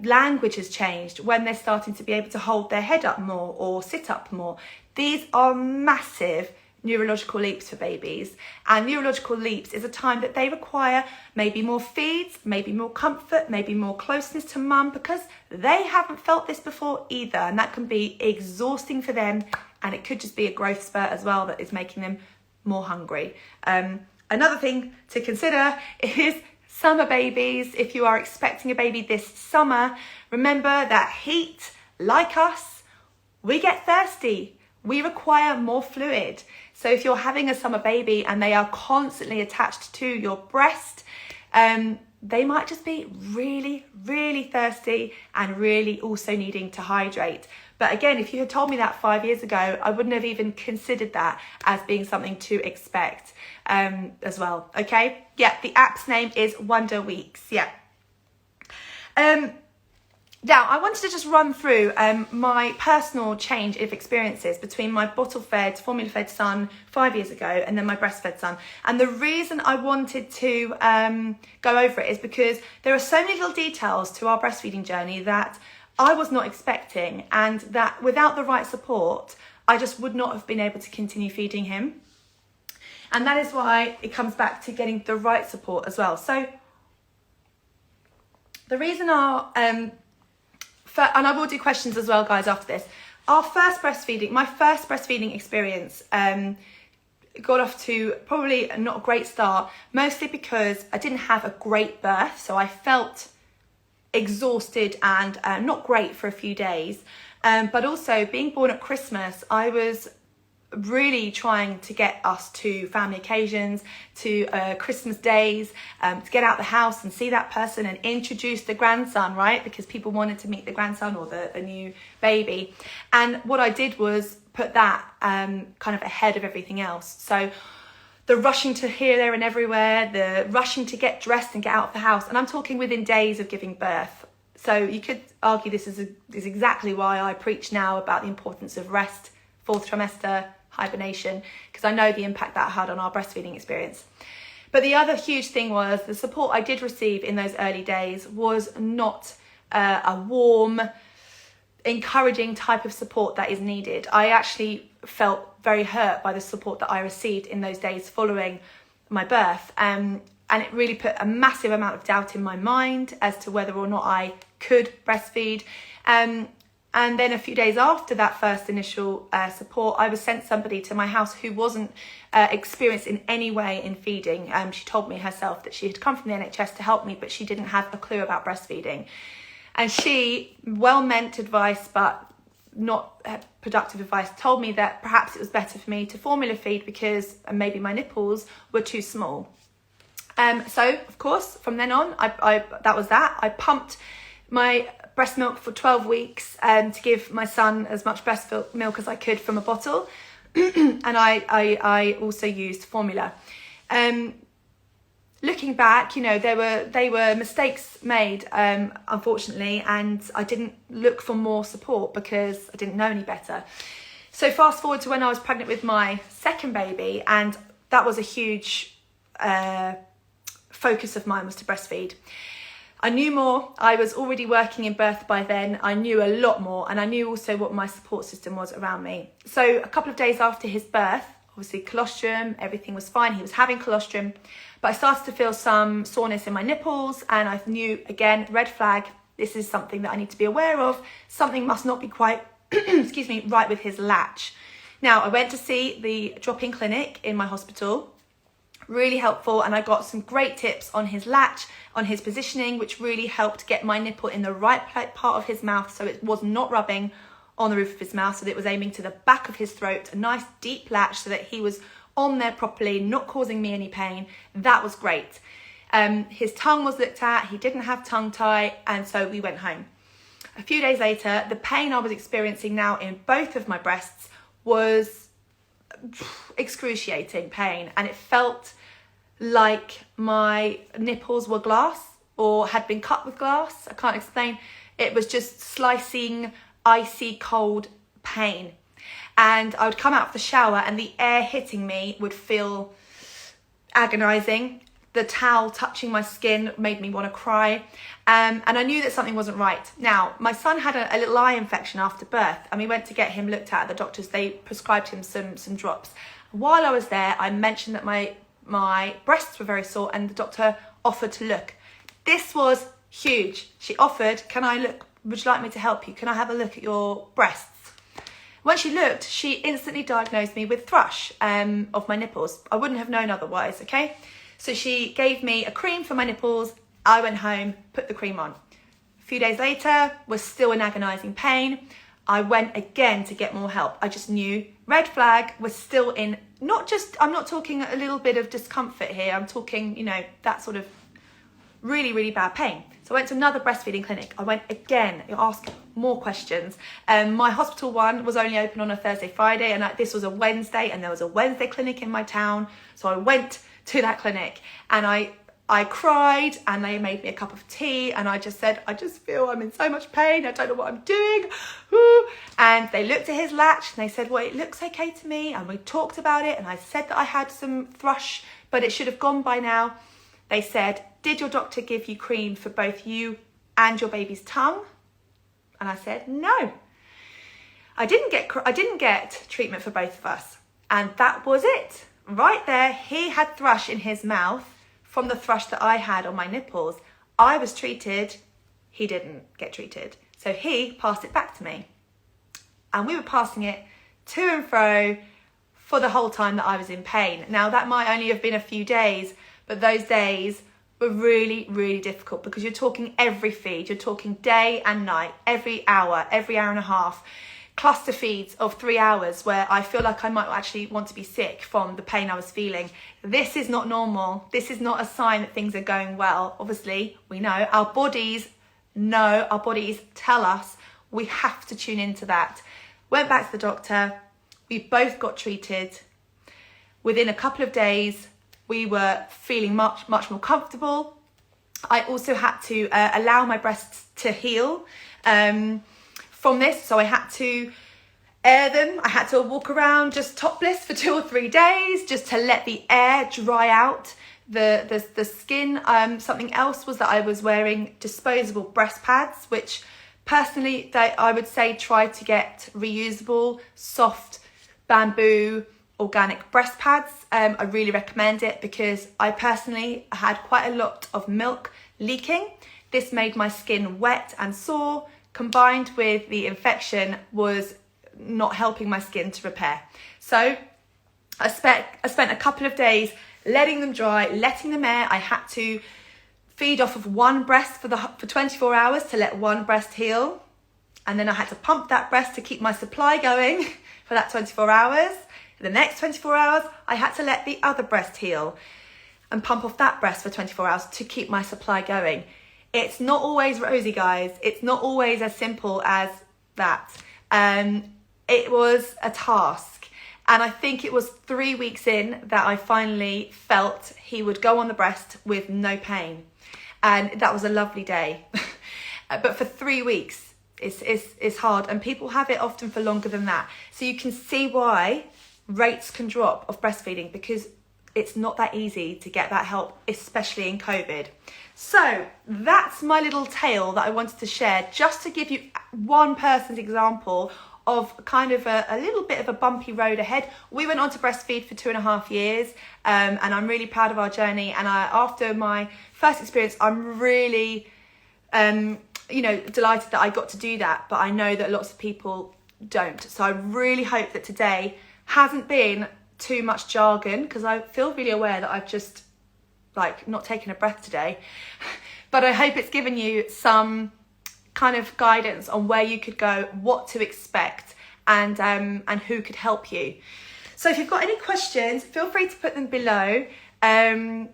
language has changed, when they're starting to be able to hold their head up more or sit up more. These are massive neurological leaps for babies, and neurological leaps is a time that they require maybe more feeds, maybe more comfort, maybe more closeness to mum, because they haven't felt this before either, and that can be exhausting for them, and it could just be a growth spurt as well that is making them more hungry. Another thing to consider is summer babies. If you are expecting a baby this summer, remember that heat, like us, we get thirsty. We require more fluid. So if you're having a summer baby and they are constantly attached to your breast, they might just be really, really thirsty and really also needing to hydrate. But again, if you had told me that 5 years ago, I wouldn't have even considered that as being something to expect as well. Okay. Yeah. The app's name is Wonder Weeks. Yeah. Now, I wanted to just run through my personal change of experiences between my bottle-fed, formula-fed son 5 years ago and then my breastfed son. And the reason I wanted to go over it is because there are so many little details to our breastfeeding journey that I was not expecting, and that without the right support, I just would not have been able to continue feeding him. And that is why it comes back to getting the right support as well. So the reason and I will do questions as well, guys, after this. My first breastfeeding experience got off to probably not a great start, mostly because I didn't have a great birth. So I felt exhausted and not great for a few days. But also being born at Christmas, I was really trying to get us to family occasions, to Christmas days, to get out the house and see that person and introduce the grandson, right? Because people wanted to meet the grandson or the new baby. And what I did was put that kind of ahead of everything else. So the rushing to here, there and everywhere, the rushing to get dressed and get out of the house. And I'm talking within days of giving birth. So you could argue this is exactly why I preach now about the importance of rest, fourth trimester, hibernation, because I know the impact that had on our breastfeeding experience. But the other huge thing was the support I did receive in those early days was not a warm, encouraging type of support that is needed. I actually felt very hurt by the support that I received in those days following my birth. And it really put a massive amount of doubt in my mind as to whether or not I could breastfeed. And then a few days after that first initial support, I was sent somebody to my house who wasn't experienced in any way in feeding. She told me herself that she had come from the NHS to help me, but she didn't have a clue about breastfeeding. And she, well-meant advice, but not productive advice, told me that perhaps it was better for me to formula feed because maybe my nipples were too small. So, of course, from then on, that was that. I pumped my breast milk for 12 weeks to give my son as much breast milk as I could from a bottle. And I also used formula. Looking back, they were mistakes made, unfortunately, and I didn't look for more support because I didn't know any better. So fast forward to when I was pregnant with my second baby, and that was a huge focus of mine, was to breastfeed. I knew more. I was already working in birth by then. I knew a lot more, and I knew also what my support system was around me. So a couple of days after his birth, obviously colostrum, everything was fine. He was having colostrum, but I started to feel some soreness in my nipples, and I knew, again, red flag, this is something that I need to be aware of. Something must not be quite, excuse me, right with his latch. Now, I went to see the drop-in clinic in my hospital. Really helpful, and I got some great tips on his latch, on his positioning, which really helped get my nipple in the right part of his mouth, so it was not rubbing on the roof of his mouth, so that it was aiming to the back of his throat, a nice deep latch so that he was on there properly, not causing me any pain. That was great. His tongue was looked at, he didn't have tongue tie, and so we went home. A few days later, the pain I was experiencing now in both of my breasts was excruciating pain, and it felt like my nipples were glass or had been cut with glass. I can't explain. It was just slicing, icy cold pain. And I would come out of the shower and the air hitting me would feel agonizing. The towel touching my skin made me want to cry. And I knew that something wasn't right. Now, my son had a little eye infection after birth, and we went to get him looked at the doctors. They prescribed him some drops. While I was there, I mentioned that my breasts were very sore, and the doctor offered to look. This was huge. She offered, can I look? Would you like me to help you? Can I have a look at your breasts? When she looked, she instantly diagnosed me with thrush of my nipples. I wouldn't have known otherwise, okay? So she gave me a cream for my nipples. I went home, put the cream on. A few days later, was still in agonising pain. I went again to get more help. I just knew, red flag, was still in, I'm not talking a little bit of discomfort here. I'm talking, that sort of really, really bad pain. So I went to another breastfeeding clinic. I went again, ask more questions. My hospital one was only open on a Thursday, Friday, and this was a Wednesday, and there was a Wednesday clinic in my town. So I went to that clinic, and I cried, and they made me a cup of tea, and I just said, I just feel I'm in so much pain. I don't know what I'm doing. Ooh. And they looked at his latch, and they said, well, it looks okay to me. And we talked about it, and I said that I had some thrush, but it should have gone by now. They said, did your doctor give you cream for both you and your baby's tongue? And I said, no. I didn't get treatment for both of us. And that was it. Right there, he had thrush in his mouth from the thrush that I had on my nipples. I was treated, he didn't get treated. So he passed it back to me. And we were passing it to and fro for the whole time that I was in pain. Now, that might only have been a few days, but those days were really, really difficult, because you're talking every feed. You're talking day and night, every hour and a half. Cluster feeds of 3 hours where I feel like I might actually want to be sick from the pain I was feeling. This is not normal. This is not a sign that things are going well. Obviously, we know. Our bodies know. Our bodies tell us. We have to tune into that. Went back to the doctor. We both got treated. Within a couple of days, we were feeling much, much more comfortable. I also had to allow my breasts to heal from this. So I had to air them. I had to walk around just topless for 2 or 3 days just to let the air dry out the skin. Something else was that I was wearing disposable breast pads, which personally I would say try to get reusable, soft, bamboo, organic breast pads. I really recommend it, because I personally had quite a lot of milk leaking. This made my skin wet and sore, combined with the infection was not helping my skin to repair. So I spent a couple of days letting them dry, letting them air. I had to feed off of one breast for 24 hours to let one breast heal. And then I had to pump that breast to keep my supply going for that 24 hours. The next 24 hours, I had to let the other breast heal and pump off that breast for 24 hours to keep my supply going. It's not always rosy, guys. It's not always as simple as that. It was a task. And I think it was 3 weeks in that I finally felt he would go on the breast with no pain. And that was a lovely day. But for 3 weeks, it's hard. And people have it often for longer than that. So you can see why rates can drop of breastfeeding, because it's not that easy to get that help, especially in COVID. So that's my little tale that I wanted to share, just to give you one person's example of kind of a little bit of a bumpy road ahead. We went on to breastfeed for 2.5 years, and I'm really proud of our journey. And after my first experience, I'm really, delighted that I got to do that. But I know that lots of people don't. So I really hope that today hasn't been too much jargon, because I feel really aware that I've just not taken a breath today. But I hope it's given you some kind of guidance on where you could go, what to expect, and who could help you. So if you've got any questions, feel free to put them below. I'm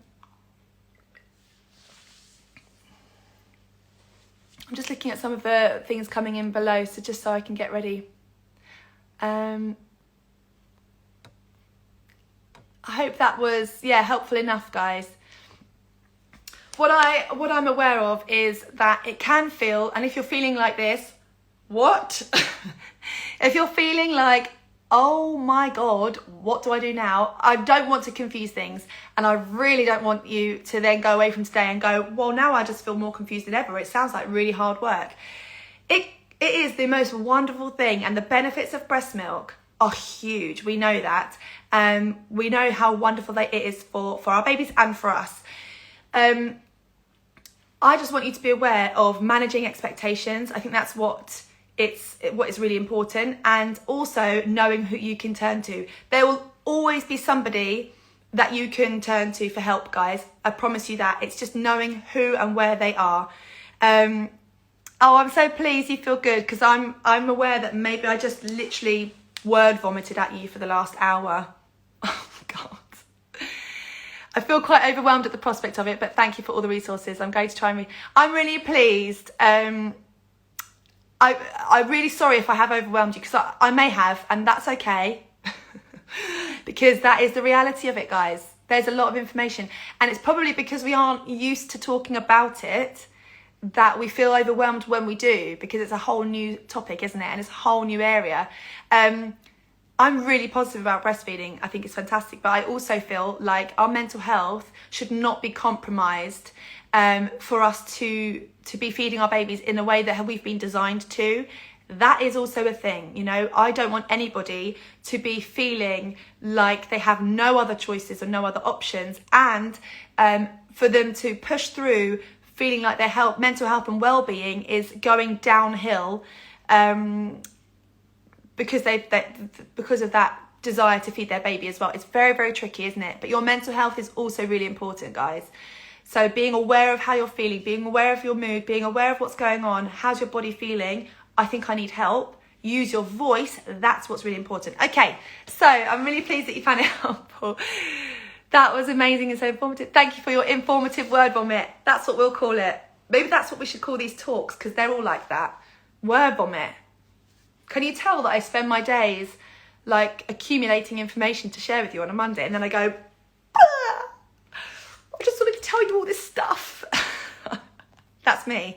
just looking at some of the things coming in below, so just so I can get ready. I hope that was, helpful enough, guys. What I'm aware of is that it can feel, and if you're feeling like this, what? If you're feeling like, oh my God, what do I do now? I don't want to confuse things. And I really don't want you to then go away from today and go, well, now I just feel more confused than ever. It sounds like really hard work. It is the most wonderful thing. And the benefits of breast milk are huge. We know that. We know how wonderful it is for our babies and for us. I just want you to be aware of managing expectations. I think that's what is really important, and also knowing who you can turn to. There will always be somebody that you can turn to for help, guys. I promise you that. It's just knowing who and where they are. Oh, I'm so pleased you feel good, because I'm aware that maybe I just literally word vomited at you for the last hour. Oh God. I feel quite overwhelmed at the prospect of it, but thank you for all the resources. I'm going to try and I'm really pleased. I'm really sorry if I have overwhelmed you, because I may have, and that's okay. Because that is the reality of it, guys. There's a lot of information, and it's probably because we aren't used to talking about it that we feel overwhelmed when we do, because it's a whole new topic, isn't it? And it's a whole new area. I'm really positive about breastfeeding. I think it's fantastic, but I also feel like our mental health should not be compromised for us to be feeding our babies in a way that we've been designed to. That is also a thing, you know. I don't want anybody to be feeling like they have no other choices or no other options, and for them to push through feeling like their mental health and well-being is going downhill because of that desire to feed their baby as well. It's very, very tricky, isn't it? But your mental health is also really important, guys. So being aware of how you're feeling, being aware of your mood, being aware of what's going on, how's your body feeling? I think I need help. Use your voice. That's what's really important. Okay, so I'm really pleased that you found it helpful. That was amazing and so informative. Thank you for your informative word vomit. That's what we'll call it. Maybe that's what we should call these talks, because they're all like that. Word vomit. Can you tell that I spend my days like accumulating information to share with you on a Monday, and then I go, I just wanted to tell you all this stuff. That's me,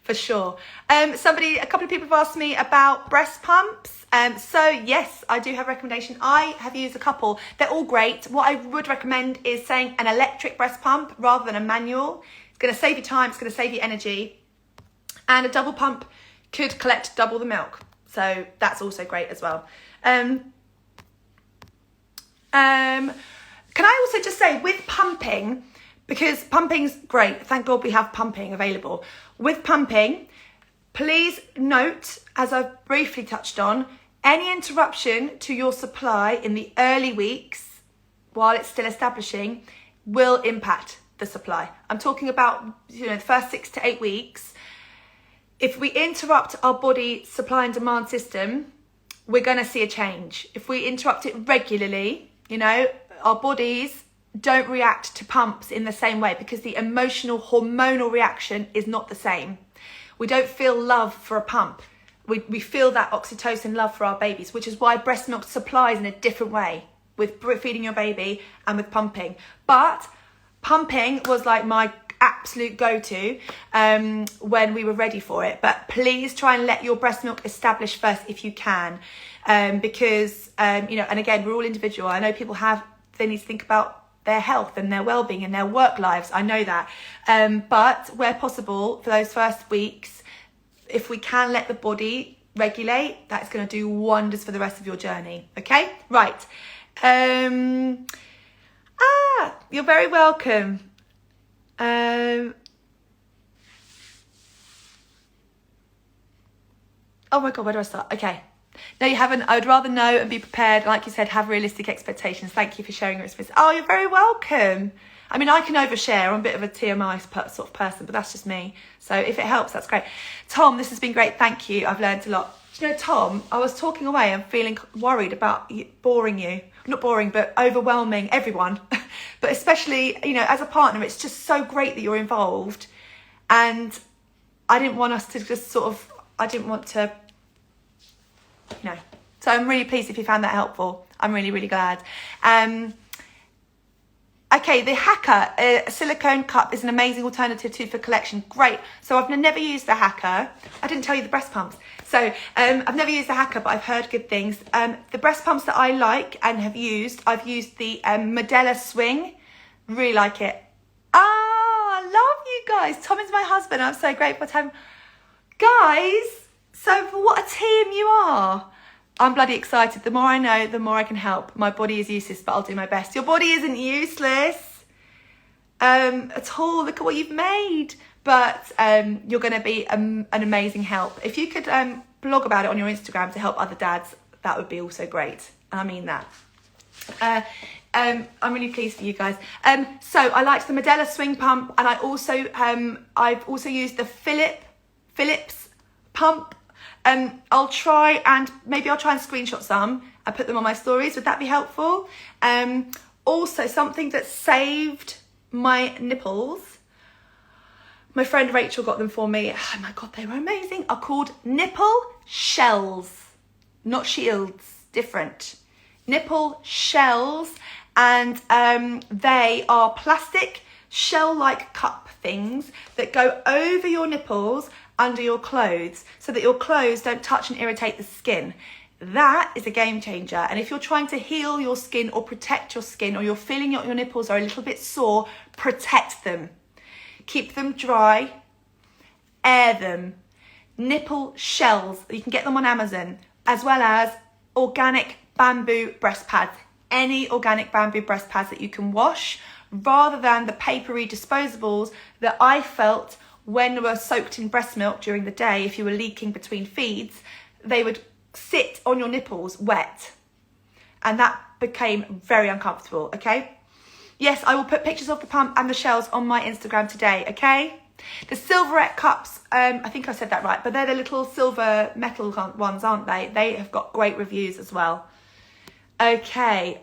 for sure. A couple of people have asked me about breast pumps. So yes, I do have a recommendation. I have used a couple. They're all great. What I would recommend is saying an electric breast pump rather than a manual. It's going to save you time. It's going to save you energy. And a double pump could collect double the milk. So that's also great as well. Can I also just say, with pumping, because pumping's great, thank God we have pumping available. With pumping, please note, as I've briefly touched on, any interruption to your supply in the early weeks, while it's still establishing, will impact the supply. I'm talking about, the first 6 to 8 weeks. If we interrupt our body supply and demand system, we're going to see a change. If we interrupt it regularly, our bodies don't react to pumps in the same way, because the emotional hormonal reaction is not the same. We don't feel love for a pump. We feel that oxytocin love for our babies, which is why breast milk supplies in a different way with feeding your baby and with pumping. But pumping was like my absolute go-to when we were ready for it. But please try and let your breast milk establish first if you can, because and again, we're all individual. I know people they need to think about their health and their well-being and their work lives. I know that, but where possible, for those first weeks, if we can let the body regulate, that's going to do wonders for the rest of your journey. Okay, right. You're very welcome. Oh my God, where do I start? Okay. No, you haven't. I would rather know and be prepared. Like you said, have realistic expectations. Thank you for sharing your experience. Oh, you're very welcome. I mean, I can overshare. I'm a bit of a TMI sort of person, but that's just me. So if it helps, that's great. Tom, this has been great. Thank you. I've learned a lot. Do you know, Tom, I was talking away and feeling worried about boring you. Not boring, but overwhelming everyone. But especially, as a partner, it's just so great that you're involved. And I didn't want us to just I didn't want to, So I'm really pleased if you found that helpful. I'm really, really glad. Okay, the Hacker silicone cup is an amazing alternative too for collection. Great. So I've never used the Hacker. I didn't tell you the breast pumps. So I've never used the Hacker, but I've heard good things. The breast pumps that I like and have used, I've used the Medela Swing. Really like it. I love you guys. Tom is my husband. I'm so grateful to have him. Guys, so what a team you are. I'm bloody excited. The more I know, the more I can help. My body is useless, but I'll do my best. Your body isn't useless at all. Look at what you've made. But you're going to be an amazing help. If you could blog about it on your Instagram to help other dads, that would be also great. And I mean that. I'm really pleased for you guys. So I liked the Medela Swing pump, and I also I've also used the Philips pump. I'll try and screenshot some and put them on my stories. Would that be helpful? Also, something that saved my nipples. My friend Rachel got them for me. Oh my God, they were amazing. Are called nipple shells, not shields, different. Nipple shells, and they are plastic shell-like cup things that go over your nipples under your clothes so that your clothes don't touch and irritate the skin. That is a game changer. And if you're trying to heal your skin or protect your skin, or you're feeling your nipples are a little bit sore, protect them. Keep them dry, air them. Nipple shells, you can get them on Amazon, as well as organic bamboo breast pads. Any organic bamboo breast pads that you can wash, rather than the papery disposables that I felt when they were soaked in breast milk during the day. If you were leaking between feeds, they would sit on your nipples wet, and that became very uncomfortable. Okay, yes, I will put pictures of the pump and the shells on my Instagram today. Okay, the Silverette cups, I think I said that right, but they're the little silver metal ones, aren't they? They have got great reviews as well. Okay,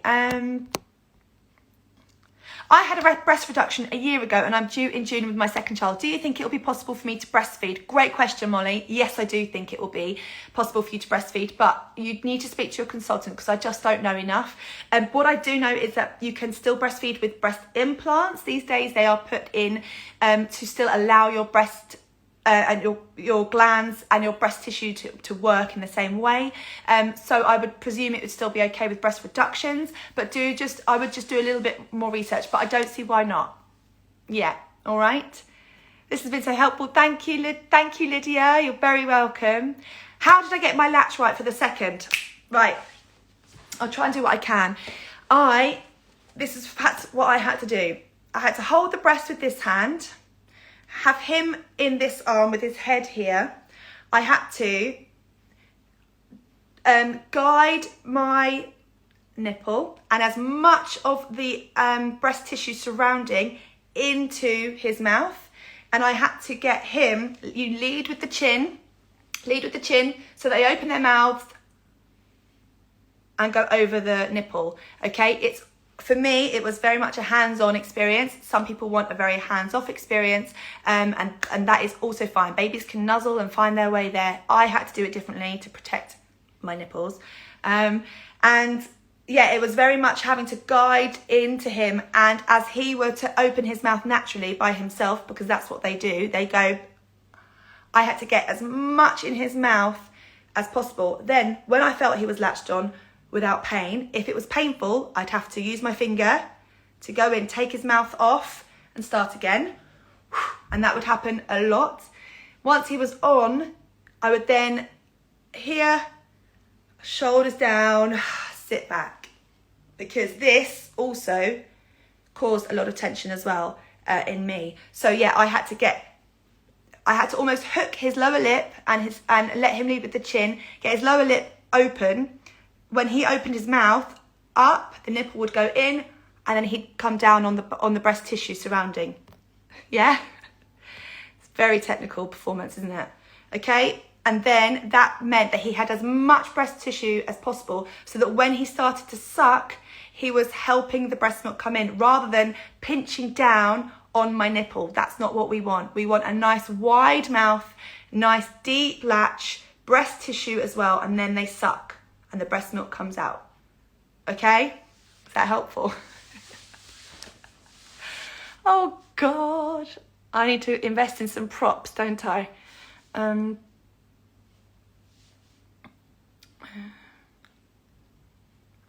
I had a breast reduction a year ago, and I'm due in June with my second child. Do you think it will be possible for me to breastfeed? Great question, Molly. Yes, I do think it will be possible for you to breastfeed, but you need to speak to your consultant because I just don't know enough. What I do know is that you can still breastfeed with breast implants. These days they are put in to still allow your breast and your glands and your breast tissue to work in the same way. So I would presume it would still be okay with breast reductions, but I would just do a little bit more research, but I don't see why not. Yeah, all right. This has been so helpful. Thank you, Lydia. You're very welcome. How did I get my latch right for the second? Right, I'll try and do what I can. This is what I had to do. I had to hold the breast with this hand, have him in this arm with his head here. I had to guide my nipple and as much of the breast tissue surrounding into his mouth, and I had to get him, you lead with the chin so they open their mouths and go over the nipple. Okay, for me, it was very much a hands-on experience. Some people want a very hands-off experience, and that is also fine. Babies can nuzzle and find their way there. I had to do it differently to protect my nipples. And yeah, it was very much having to guide into him, and as he were to open his mouth naturally by himself, because that's what they do, they go, I had to get as much in his mouth as possible. Then when I felt he was latched on, without pain. If it was painful, I'd have to use my finger to go in, take his mouth off and start again. And that would happen a lot. Once he was on, I would then here, shoulders down, sit back. Because this also caused a lot of tension as well in me. So yeah, I had to almost hook his lower lip and let him lead with the chin, get his lower lip open. When he opened his mouth up, the nipple would go in, and then he'd come down on the breast tissue surrounding. Yeah? It's very technical performance, isn't it? Okay? And then that meant that he had as much breast tissue as possible so that when he started to suck, he was helping the breast milk come in rather than pinching down on my nipple. That's not what we want. We want a nice wide mouth, nice deep latch, breast tissue as well, and then they suck. And the breast milk comes out. Okay? Is that helpful? Oh God, I need to invest in some props, don't I?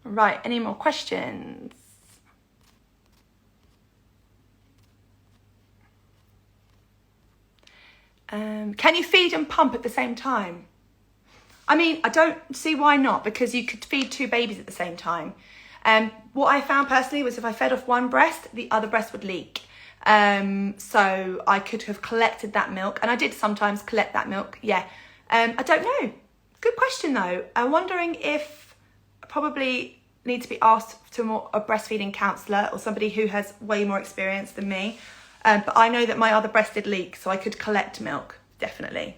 Right, any more questions? Can you feed and pump at the same time? I mean, I don't see why not, because you could feed two babies at the same time. What I found personally was if I fed off one breast, the other breast would leak. So I could have collected that milk, and I did sometimes collect that milk, yeah. I don't know. Good question though. I'm wondering if I probably need to be asked to a breastfeeding counsellor or somebody who has way more experience than me. But I know that my other breast did leak, so I could collect milk, definitely.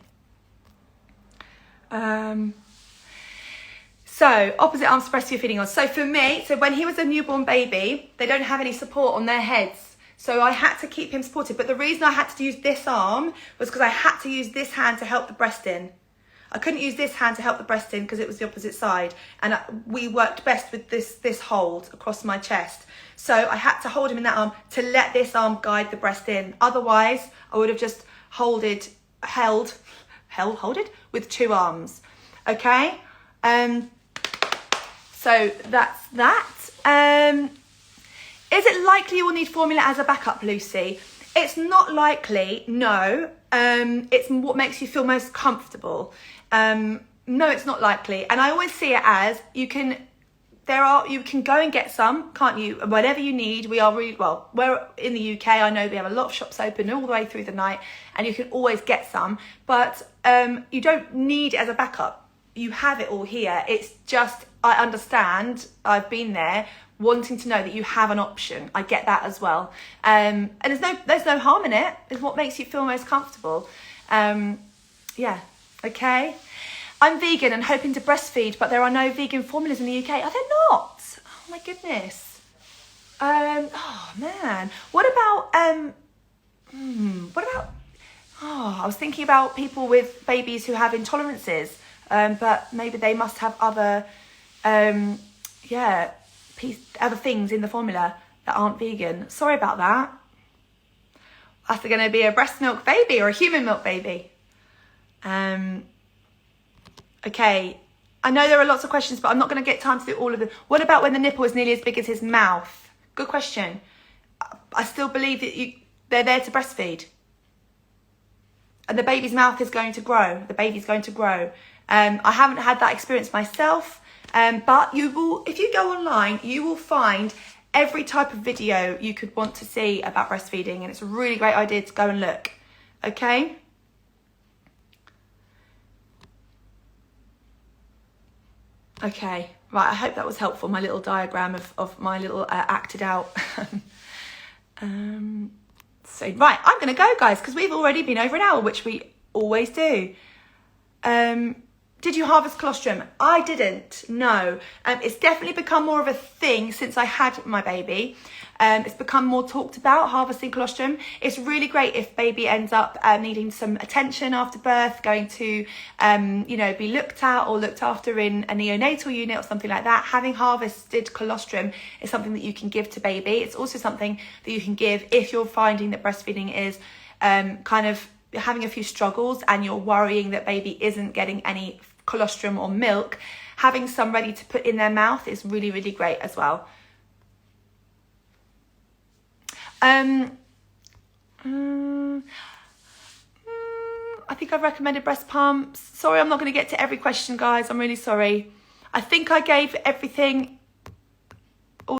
So opposite arms to breast you're feeding on. So for me, so when he was a newborn baby, they don't have any support on their heads. So I had to keep him supported. But the reason I had to use this arm was because I had to use this hand to help the breast in. I couldn't use this hand to help the breast in because it was the opposite side. And we worked best with this hold across my chest. So I had to hold him in that arm to let this arm guide the breast in. Otherwise, I would have just held it with two arms. Okay? So that's that. Is it likely you will need formula as a backup, Lucy? It's not likely, no. It's what makes you feel most comfortable. No, it's not likely. And I always see it as you can go and get some, can't you? Whatever you need. We're in the UK. I know we have a lot of shops open all the way through the night, and you can always get some. But you don't need it as a backup. You have it all here. It's just, I understand, I've been there, wanting to know that you have an option. I get that as well. And there's no harm in it. It's what makes you feel most comfortable. Yeah, okay. I'm vegan and hoping to breastfeed, but there are no vegan formulas in the UK. Are there not? Oh my goodness. Oh man. What about, I was thinking about people with babies who have intolerances, but maybe they must have other, other things in the formula that aren't vegan. Sorry about that. That's going to be a breast milk baby or a human milk baby. Okay, I know there are lots of questions, but I'm not going to get time to do all of them. What about when the nipple is nearly as big as his mouth? Good question. I still believe that they're there to breastfeed. And the baby's mouth is going to grow. The baby's going to grow. I haven't had that experience myself, but you will, if you go online, you will find every type of video you could want to see about breastfeeding, and it's a really great idea to go and look. Okay? Okay, right, I hope that was helpful, my little diagram of my little acted out. So, right, I'm going to go, guys, because we've already been over an hour, which we always do. Did you harvest colostrum? I didn't, no. It's definitely become more of a thing since I had my baby. It's become more talked about, harvesting colostrum. It's really great if baby ends up needing some attention after birth, going to, be looked at or looked after in a neonatal unit or something like that. Having harvested colostrum is something that you can give to baby. It's also something that you can give if you're finding that breastfeeding is kind of having a few struggles and you're worrying that baby isn't getting any colostrum or milk. Having some ready to put in their mouth is really, really great as well. I think I've recommended breast pumps. Sorry, I'm not going to get to every question, guys. I'm really sorry. I think I gave everything